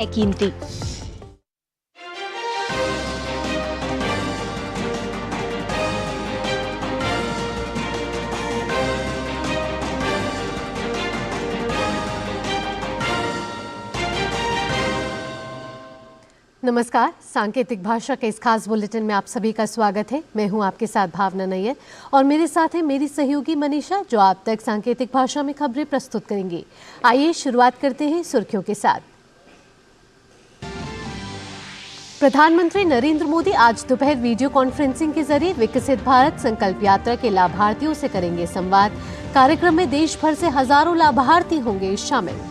है कीमती। नमस्कार, सांकेतिक भाषा के इस खास बुलेटिन में आप सभी का स्वागत है। मैं हूं आपके साथ भावना नैयर और मेरे साथ है मेरी सहयोगी मनीषा, जो आप तक सांकेतिक भाषा में खबरें प्रस्तुत करेंगी। आइए शुरुआत करते हैं सुर्खियों के साथ। प्रधानमंत्री नरेंद्र मोदी आज दोपहर वीडियो कॉन्फ्रेंसिंग के जरिए विकसित भारत संकल्प यात्रा के लाभार्थियों से करेंगे संवाद। कार्यक्रम में देश भर से हजारों लाभार्थी होंगे शामिल।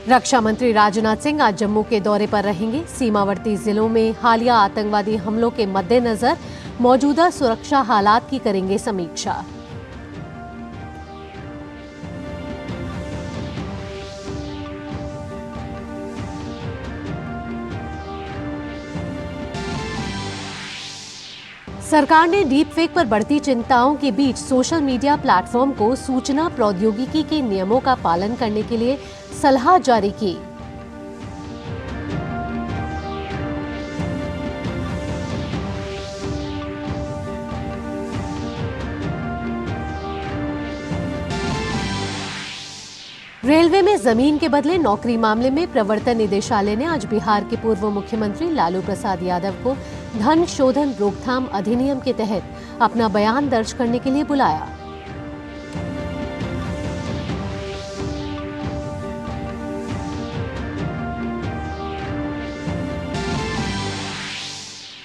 रक्षा मंत्री राजनाथ सिंह आज जम्मू के दौरे पर रहेंगे। सीमावर्ती जिलों में हालिया आतंकवादी हमलों के मद्देनजर मौजूदा सुरक्षा हालात की करेंगे समीक्षा। सरकार ने डीप फेक पर बढ़ती चिंताओं के बीच सोशल मीडिया प्लेटफॉर्म को सूचना प्रौद्योगिकी के नियमों का पालन करने के लिए सलाह जारी की। रेलवे में जमीन के बदले नौकरी मामले में प्रवर्तन निदेशालय ने आज बिहार के पूर्व मुख्यमंत्री लालू प्रसाद यादव को धन शोधन रोकथाम अधिनियम के तहत अपना बयान दर्ज करने के लिए बुलाया।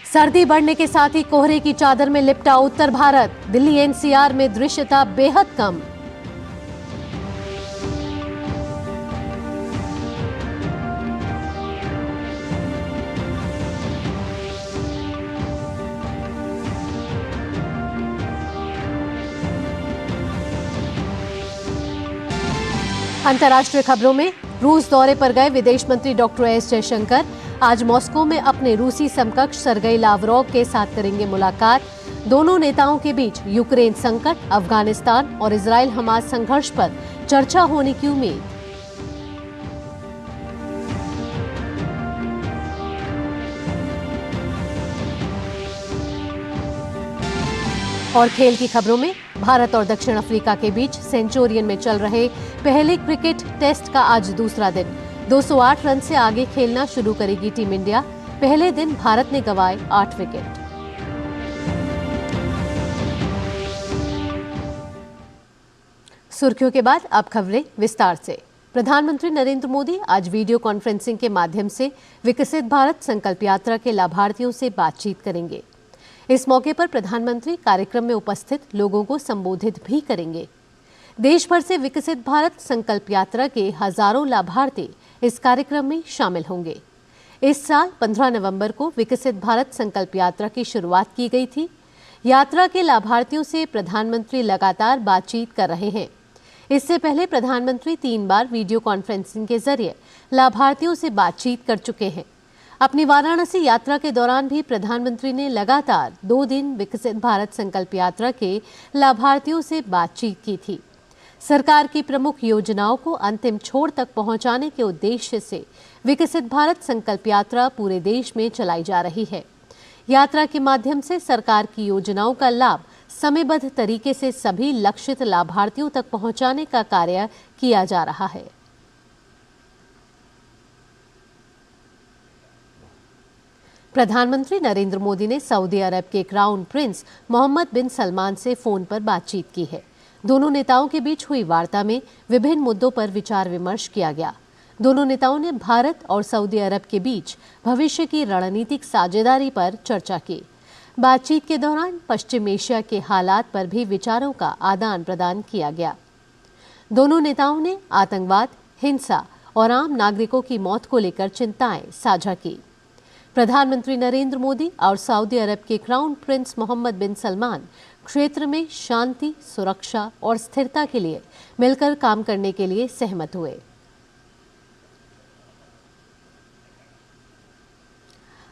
सर्दी बढ़ने के साथ ही कोहरे की चादर में लिपटा उत्तर भारत। दिल्ली एनसीआर में दृश्यता बेहद कम। अंतर्राष्ट्रीय खबरों में रूस दौरे पर गए विदेश मंत्री डॉक्टर एस जयशंकर आज मॉस्को में अपने रूसी समकक्ष सरगेई लावरोव के साथ करेंगे मुलाकात। दोनों नेताओं के बीच यूक्रेन संकट, अफगानिस्तान और इजराइल हमास संघर्ष पर चर्चा होने की उम्मीद। और खेल की खबरों में भारत और दक्षिण अफ्रीका के बीच सेंचुरियन में चल रहे पहले क्रिकेट टेस्ट का आज दूसरा दिन। 208 रन से आगे खेलना शुरू करेगी टीम इंडिया। पहले दिन भारत ने गंवाए 8 विकेट। सुर्खियों के बाद अब खबरें विस्तार से। प्रधानमंत्री नरेंद्र मोदी आज वीडियो कॉन्फ्रेंसिंग के माध्यम से विकसित भारत संकल्प यात्रा के लाभार्थियों से बातचीत करेंगे। इस मौके पर प्रधानमंत्री कार्यक्रम में उपस्थित लोगों को संबोधित भी करेंगे। देश भर से विकसित भारत संकल्प यात्रा के हजारों लाभार्थी इस कार्यक्रम में शामिल होंगे। इस साल 15 नवंबर को विकसित भारत संकल्प यात्रा की शुरुआत की गई थी। यात्रा के लाभार्थियों से प्रधानमंत्री लगातार बातचीत कर रहे हैं। इससे पहले प्रधानमंत्री 3 बार वीडियो कॉन्फ्रेंसिंग के जरिए लाभार्थियों से बातचीत कर चुके हैं। अपनी वाराणसी यात्रा के दौरान भी प्रधानमंत्री ने लगातार 2 दिन विकसित भारत संकल्प यात्रा के लाभार्थियों से बातचीत की थी। सरकार की प्रमुख योजनाओं को अंतिम छोर तक पहुंचाने के उद्देश्य से विकसित भारत संकल्प यात्रा पूरे देश में चलाई जा रही है। यात्रा के माध्यम से सरकार की योजनाओं का लाभ समयबद्ध तरीके से सभी लक्षित लाभार्थियों तक पहुंचाने का कार्य किया जा रहा है। प्रधानमंत्री नरेंद्र मोदी ने सऊदी अरब के क्राउन प्रिंस मोहम्मद बिन सलमान से फोन पर बातचीत की है। दोनों नेताओं के बीच हुई वार्ता में विभिन्न मुद्दों पर विचार विमर्श किया गया। दोनों नेताओं ने भारत और सऊदी अरब के बीच भविष्य की रणनीतिक साझेदारी पर चर्चा की। बातचीत के दौरान पश्चिम एशिया के हालात पर भी विचारों का आदान प्रदान किया गया। दोनों नेताओं ने आतंकवाद, हिंसा और आम नागरिकों की मौत को लेकर चिंताएं साझा की। प्रधानमंत्री नरेंद्र मोदी और सऊदी अरब के क्राउन प्रिंस मोहम्मद बिन सलमान क्षेत्र में शांति, सुरक्षा और स्थिरता के लिए मिलकर काम करने के लिए सहमत हुए।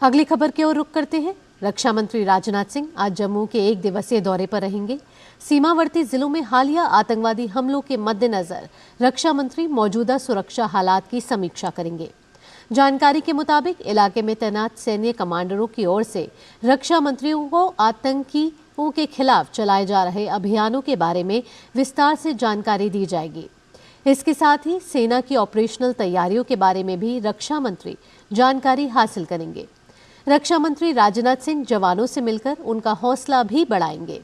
अगली खबर की ओर रुख करते हैं। रक्षा मंत्री राजनाथ सिंह आज जम्मू के 1 दिवसीय दौरे पर रहेंगे। सीमावर्ती जिलों में हालिया आतंकवादी हमलों के मद्देनजर रक्षा मंत्री मौजूदा सुरक्षा हालात की समीक्षा करेंगे। जानकारी के मुताबिक इलाके में तैनात सैन्य कमांडरों की ओर से रक्षा मंत्रियों को आतंकियों के खिलाफ चलाए जा रहे अभियानों के बारे में विस्तार से जानकारी दी जाएगी। इसके साथ ही सेना की ऑपरेशनल तैयारियों के बारे में भी रक्षा मंत्री जानकारी हासिल करेंगे। रक्षा मंत्री राजनाथ सिंह जवानों से मिलकर उनका हौसला भी बढ़ाएंगे।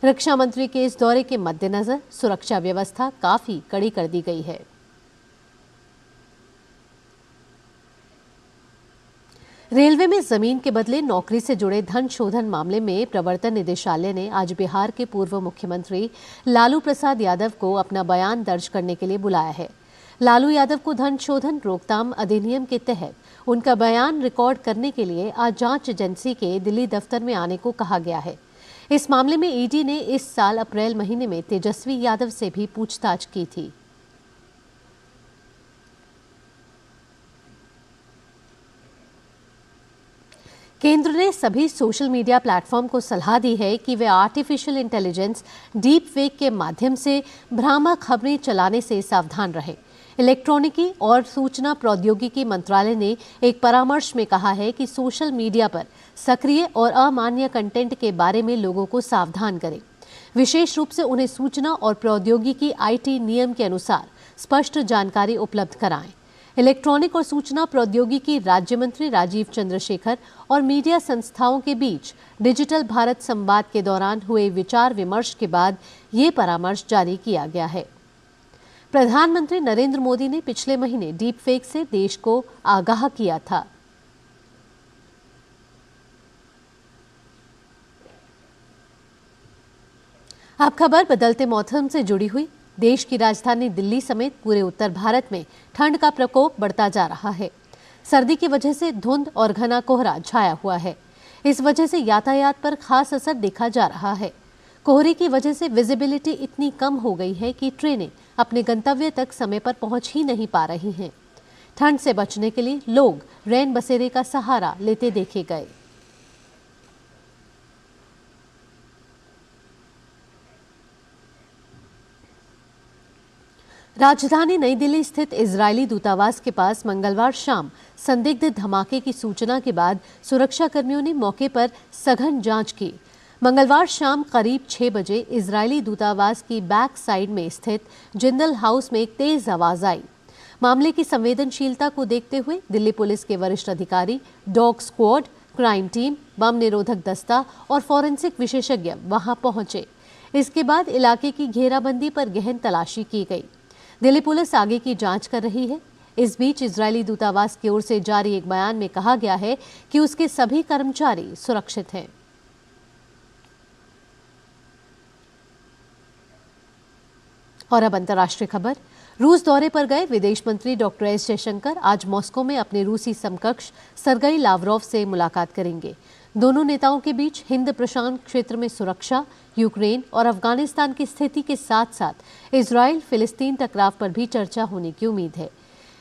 रक्षा मंत्री के इस दौरे के मद्देनजर सुरक्षा व्यवस्था काफी कड़ी कर दी गई है। रेलवे में जमीन के बदले नौकरी से जुड़े धन शोधन मामले में प्रवर्तन निदेशालय ने आज बिहार के पूर्व मुख्यमंत्री लालू प्रसाद यादव को अपना बयान दर्ज करने के लिए बुलाया है। लालू यादव को धन शोधन रोकथाम अधिनियम के तहत उनका बयान रिकॉर्ड करने के लिए आज जांच एजेंसी के दिल्ली दफ्तर में आने को कहा गया है। इस मामले में ईडी ने इस साल अप्रैल महीने में तेजस्वी यादव से भी पूछताछ की थी। केंद्र ने सभी सोशल मीडिया प्लेटफॉर्म को सलाह दी है कि वे आर्टिफिशियल इंटेलिजेंस डीप फेक के माध्यम से भ्रामक खबरें चलाने से सावधान रहें। इलेक्ट्रॉनिकी और सूचना प्रौद्योगिकी मंत्रालय ने एक परामर्श में कहा है कि सोशल मीडिया पर सक्रिय और अमान्य कंटेंट के बारे में लोगों को सावधान करें। विशेष रूप से उन्हें सूचना और प्रौद्योगिकी आईटी नियम के अनुसार स्पष्ट जानकारी उपलब्ध कराएं। इलेक्ट्रॉनिक और सूचना प्रौद्योगिकी राज्य मंत्री राजीव चंद्रशेखर और मीडिया संस्थाओं के बीच डिजिटल भारत संवाद के दौरान हुए विचार विमर्श के बाद ये परामर्श जारी किया गया है। प्रधानमंत्री नरेंद्र मोदी ने पिछले महीने डीप फेक से देश को आगाह किया था। अब खबर बदलते मौसम से जुड़ी हुई। देश की राजधानी दिल्ली समेत पूरे उत्तर भारत में ठंड का प्रकोप बढ़ता जा रहा है। सर्दी की वजह से धुंध और घना कोहरा छाया हुआ है। इस वजह से यातायात पर खास असर देखा जा रहा है। कोहरे की वजह से विजिबिलिटी इतनी कम हो गई है कि ट्रेनें अपने गंतव्य तक समय पर पहुंच ही नहीं पा रही हैं। ठंड से बचने के लिए लोग रैन बसेरे का सहारा लेते देखे गए। राजधानी नई दिल्ली स्थित इजरायली दूतावास के पास मंगलवार शाम संदिग्ध धमाके की सूचना के बाद सुरक्षा कर्मियों ने मौके पर सघन जांच की। मंगलवार शाम करीब 6 बजे इजरायली दूतावास की बैक साइड में स्थित जिंदल हाउस में एक तेज आवाज आई। मामले की संवेदनशीलता को देखते हुए दिल्ली पुलिस के वरिष्ठ अधिकारी, डॉग स्क्वाड, क्राइम टीम, बम निरोधक दस्ता और फॉरेंसिक विशेषज्ञ वहां पहुंचे। इसके बाद इलाके की घेराबंदी पर गहन तलाशी की गई। दिल्ली पुलिस आगे की जांच कर रही है। इस बीच इजरायली दूतावास की ओर से जारी एक बयान में कहा गया है कि उसके सभी कर्मचारी सुरक्षित हैं। और अब अंतर्राष्ट्रीय खबर। रूस दौरे पर गए विदेश मंत्री डॉक्टर एस जयशंकर आज मॉस्को में अपने रूसी समकक्ष सरगई लावरोव से मुलाकात करेंगे। दोनों नेताओं के बीच हिंद प्रशांत क्षेत्र में सुरक्षा, यूक्रेन और अफगानिस्तान की स्थिति के साथ साथ इजराइल फिलिस्तीन टकराव पर भी चर्चा होने की उम्मीद है।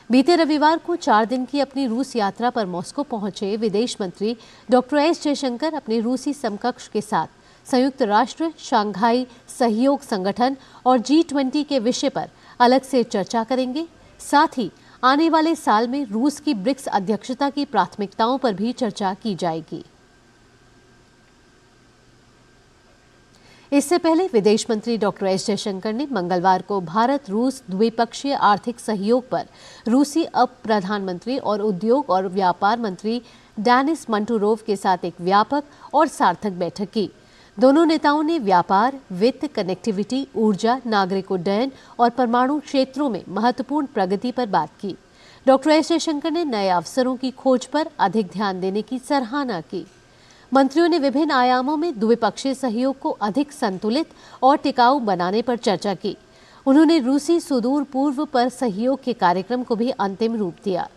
बीते रविवार को 4 दिन की अपनी रूस यात्रा पर मॉस्को पहुंचे विदेश मंत्री डॉक्टर एस जयशंकर अपने रूसी समकक्ष के साथ संयुक्त राष्ट्र, शंघाई सहयोग संगठन और G20 के विषय पर अलग से चर्चा करेंगे। साथ ही आने वाले साल में रूस की ब्रिक्स अध्यक्षता की प्राथमिकताओं पर भी चर्चा की जाएगी। इससे पहले विदेश मंत्री डॉक्टर एस जयशंकर ने मंगलवार को भारत रूस द्विपक्षीय आर्थिक सहयोग पर रूसी उप प्रधानमंत्री और उद्योग और व्यापार मंत्री डेनिस मंटूरोव के साथ एक व्यापक और सार्थक बैठक की। दोनों नेताओं ने व्यापार, वित्त, कनेक्टिविटी, ऊर्जा, नागरिक उड्डयन और परमाणु क्षेत्रों में महत्वपूर्ण प्रगति पर बात की। डॉक्टर एस जयशंकर ने नए अवसरों की खोज पर अधिक ध्यान देने की सराहना की। मंत्रियों ने विभिन्न आयामों में द्विपक्षीय सहयोग को अधिक संतुलित और टिकाऊ बनाने पर चर्चा की। उन्होंने रूसी सुदूर पूर्व पर सहयोग के कार्यक्रम को भी अंतिम रूप दिया।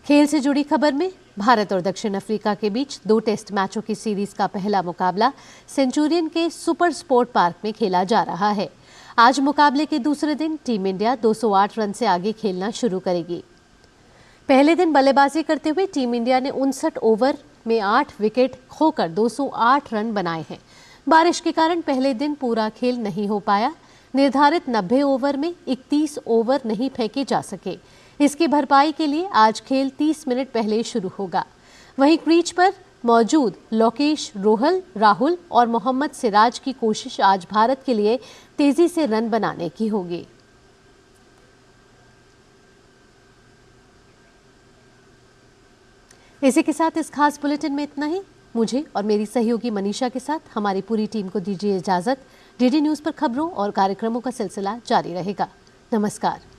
खेल से जुड़ी खबर में भारत और दक्षिण अफ्रीका के बीच 2 टेस्ट मैचों की सीरीज का पहला मुकाबला सेंचुरियन के सुपर स्पोर्ट पार्क में खेला जा रहा है। आज मुकाबले के दूसरे दिन टीम इंडिया 208 रन से आगे खेलना शुरू करेगी। पहले दिन बल्लेबाजी करते हुए टीम इंडिया ने 59 ओवर में 8 विकेट खोकर 208 रन बनाए हैं। बारिश के कारण पहले दिन पूरा खेल नहीं हो पाया। निर्धारित 90 ओवर में 31 ओवर नहीं फेंके जा सके। इसकी भरपाई के लिए आज खेल 30 मिनट पहले शुरू होगा। वहीं क्रीज पर मौजूद लोकेश रोहल, राहुल और मोहम्मद सिराज की कोशिश आज भारत के लिए तेजी से रन बनाने की होगी। इसी के साथ इस खास बुलेटिन में इतना ही। मुझे और मेरी सहयोगी मनीषा के साथ हमारी पूरी टीम को दीजिए इजाजत। डीडी न्यूज पर खबरों और कार्यक्रमों का सिलसिला जारी रहेगा। नमस्कार।